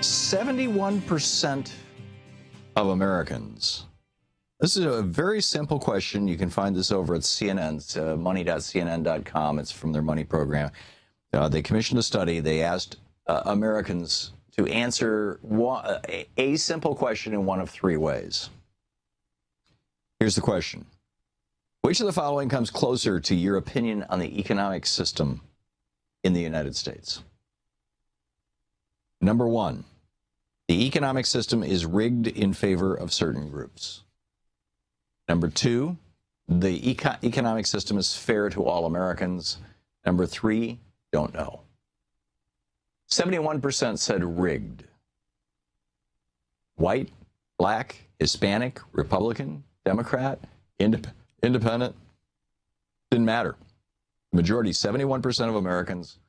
71% of Americans. This is a very simple question. You can find this over at CNN's money.cnn.com. It's from their money program. They commissioned a study. They asked Americans to answer a simple question in one of three ways. Here's the question. Which of the following comes closer to your opinion on the economic system in the United States? Number one, the economic system is rigged in favor of certain groups. Number two, the economic system is fair to all Americans. Number three, don't know. 71% said rigged. White, black, Hispanic, Republican, Democrat, independent, didn't matter. The majority, 71% of Americans,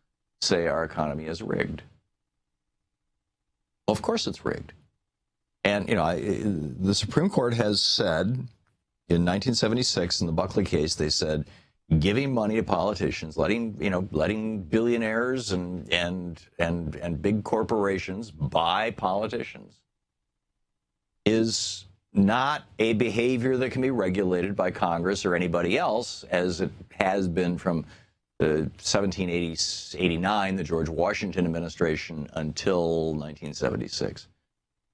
say our economy is rigged. Well, of course it's rigged. And, the Supreme Court has said in 1976 in the Buckley case, they said giving money to politicians, letting billionaires and big corporations buy politicians is not a behavior that can be regulated by Congress or anybody else, as it has been from 1789, the George Washington administration, until 1976.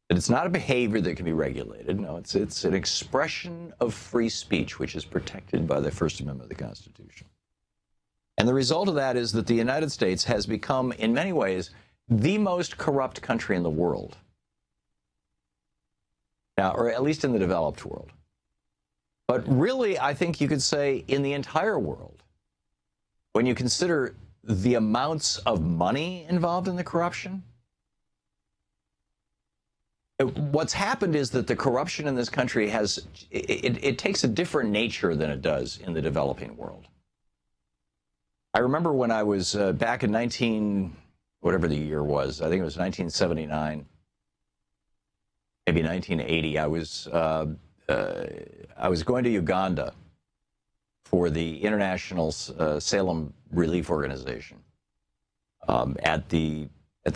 That it's not a behavior that can be regulated. No, it's an expression of free speech, which is protected by the First Amendment of the Constitution. And the result of that is that the United States has become, in many ways, the most corrupt country in the world. Now, or at least in the developed world. But really, I think you could say in the entire world, when you consider the amounts of money involved in the corruption, what's happened is that the corruption in this country it takes a different nature than it does in the developing world. I remember when I was back in whatever the year was, I think it was 1979, maybe 1980, I was going to Uganda for the International Salem Relief Organization at the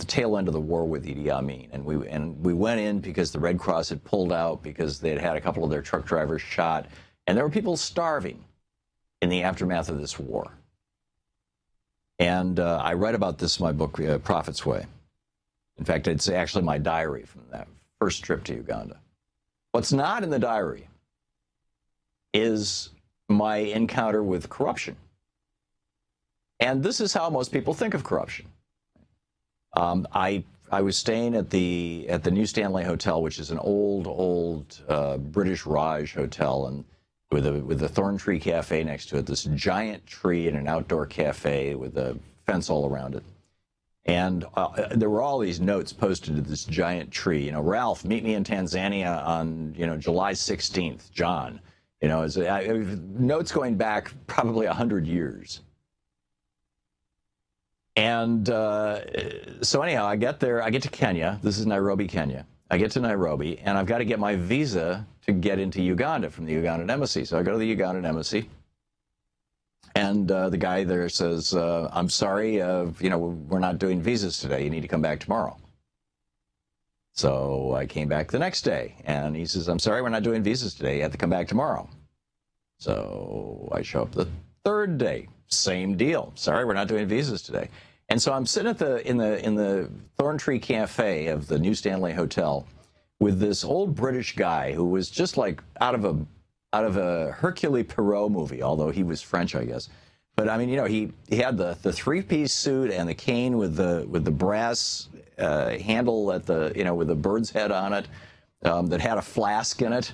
tail end of the war with Idi Amin, and we went in because the Red Cross had pulled out because they had a couple of their truck drivers shot, and there were people starving in the aftermath of this war. And I write about this in my book, Prophet's Way. In fact, it's actually my diary from that first trip to Uganda. What's not in the diary is my encounter with corruption. And this is how most people think of corruption. I was staying at the New Stanley Hotel, which is an old British Raj hotel, and with a thorn tree cafe next to it, this giant tree and an outdoor cafe with a fence all around it. And there were all these notes posted to this giant tree. Ralph, meet me in Tanzania on July 16th. John, notes going back probably 100 years. And so anyhow, I get there. I get to Kenya. This is Nairobi, Kenya. I get to Nairobi, and I've got to get my visa to get into Uganda from the Ugandan embassy. So I go to the Ugandan embassy, and the guy there says, "I'm sorry, we're not doing visas today. You need to come back tomorrow." So I came back the next day, and he says, "I'm sorry, we're not doing visas today. You have to come back tomorrow." So I show up the third day. Same deal. Sorry, we're not doing visas today. And so I'm sitting in the Thorn Tree Cafe of the New Stanley Hotel with this old British guy who was just like out of a Hercule Poirot movie, although he was French, I guess. But I mean, he had the three-piece suit and the cane with the brass handle with the bird's head on it that had a flask in it.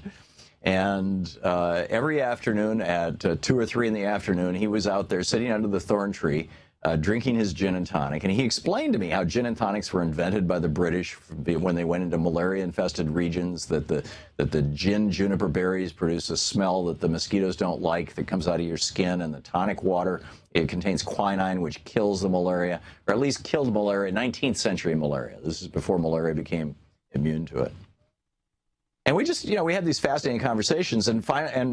And every afternoon at 2 or 3 in the afternoon, he was out there sitting under the thorn tree, drinking his gin and tonic. And he explained to me how gin and tonics were invented by the British when they went into malaria-infested regions, that the gin juniper berries produce a smell that the mosquitoes don't like that comes out of your skin, and the tonic water, it contains quinine, which kills the malaria, or at least killed malaria, 19th century malaria. This is before malaria became immune to it. And we just, we had these fascinating conversations, and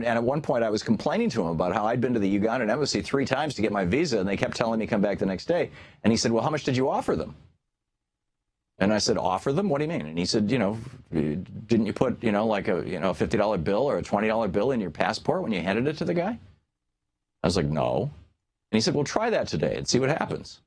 at one point I was complaining to him about how I'd been to the Ugandan embassy 3 times to get my visa, and they kept telling me come back the next day. And he said, "Well, how much did you offer them?" And I said, offer them? What do you mean? And he said, didn't you put, like a $50 bill or a $20 bill in your passport when you handed it to the guy? I was like, no. And he said, well, try that today and see what happens.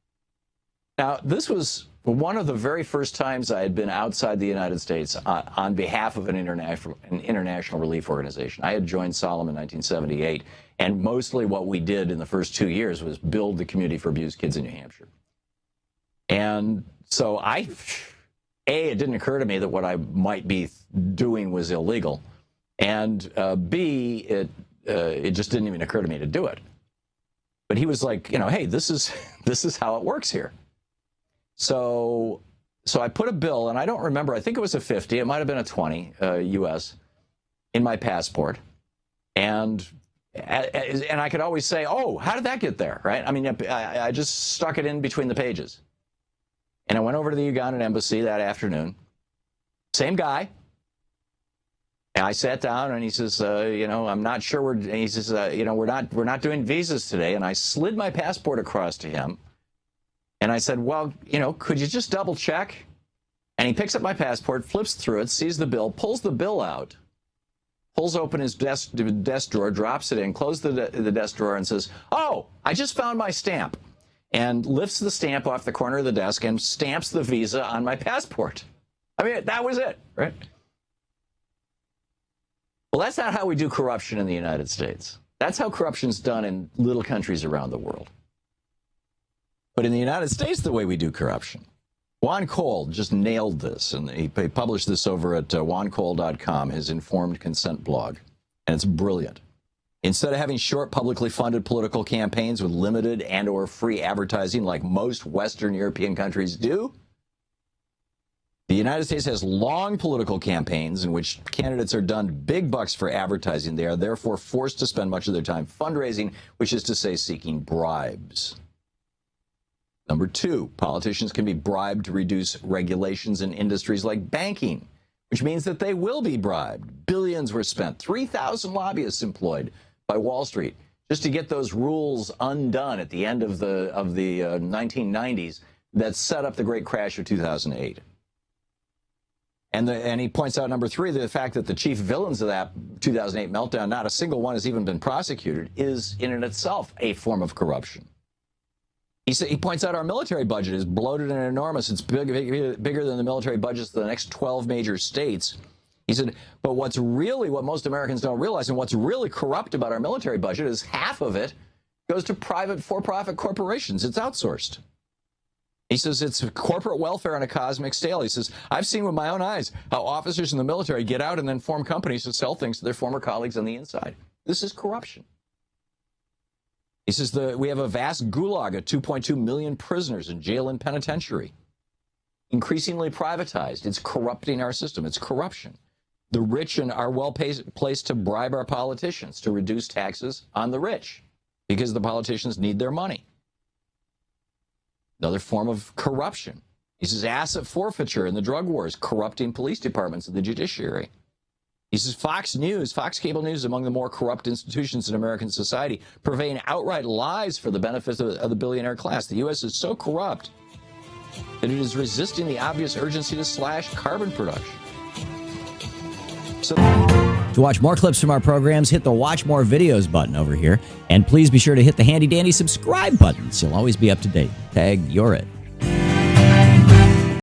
Now, this was one of the very first times I had been outside the United States on behalf of an international relief organization. I had joined Solemn in 1978, and mostly what we did in the first 2 years was build the community for abused kids in New Hampshire. And so it didn't occur to me that what I might be doing was illegal, and B, it just didn't even occur to me to do it. But he was like, hey, this is how it works here. So I put a bill, and I don't remember, I think it was a 50, it might have been a 20 US in my passport. And I could always say, oh, how did that get there, right? I mean, I just stuck it in between the pages. And I went over to the Ugandan embassy that afternoon. Same guy. And I sat down, and he says, I'm not sure we're not doing visas today. And I slid my passport across to him. And I said, well, could you just double check? And he picks up my passport, flips through it, sees the bill, pulls the bill out, pulls open his desk drawer, drops it in, closes the desk drawer, and says, oh, I just found my stamp. And lifts the stamp off the corner of the desk and stamps the visa on my passport. I mean, that was it, right? Well, that's not how we do corruption in the United States. That's how corruption's done in little countries around the world. But in the United States, the way we do corruption. Juan Cole just nailed this, and he published this over at juancole.com, his informed consent blog, and it's brilliant. Instead of having short, publicly funded political campaigns with limited and or free advertising like most Western European countries do, the United States has long political campaigns in which candidates are done big bucks for advertising. They are therefore forced to spend much of their time fundraising, which is to say seeking bribes. Number two, politicians can be bribed to reduce regulations in industries like banking, which means that they will be bribed. Billions were spent, 3,000 lobbyists employed by Wall Street just to get those rules undone at the end of the 1990s that set up the great crash of 2008. And he points out, number three, the fact that the chief villains of that 2008 meltdown, not a single one has even been prosecuted, is in and itself a form of corruption. He points out our military budget is bloated and enormous. It's bigger than the military budgets of the next 12 major states. He said, but what most Americans don't realize and what's really corrupt about our military budget is half of it goes to private for-profit corporations. It's outsourced. He says it's corporate welfare on a cosmic scale. He says, I've seen with my own eyes how officers in the military get out and then form companies to sell things to their former colleagues on the inside. This is corruption. He says we have a vast gulag of 2.2 million prisoners in jail and penitentiary. Increasingly privatized. It's corrupting our system. It's corruption. The rich are well placed to bribe our politicians to reduce taxes on the rich because the politicians need their money. Another form of corruption. He says asset forfeiture in the drug wars, corrupting police departments and the judiciary. He says Fox Cable News is among the more corrupt institutions in American society, purveying outright lies for the benefit of the billionaire class. The U.S. is so corrupt that it is resisting the obvious urgency to slash carbon production. To watch more clips from our programs, hit the Watch More Videos button over here. And please be sure to hit the handy-dandy subscribe button so you'll always be up to date. Tag, you're it.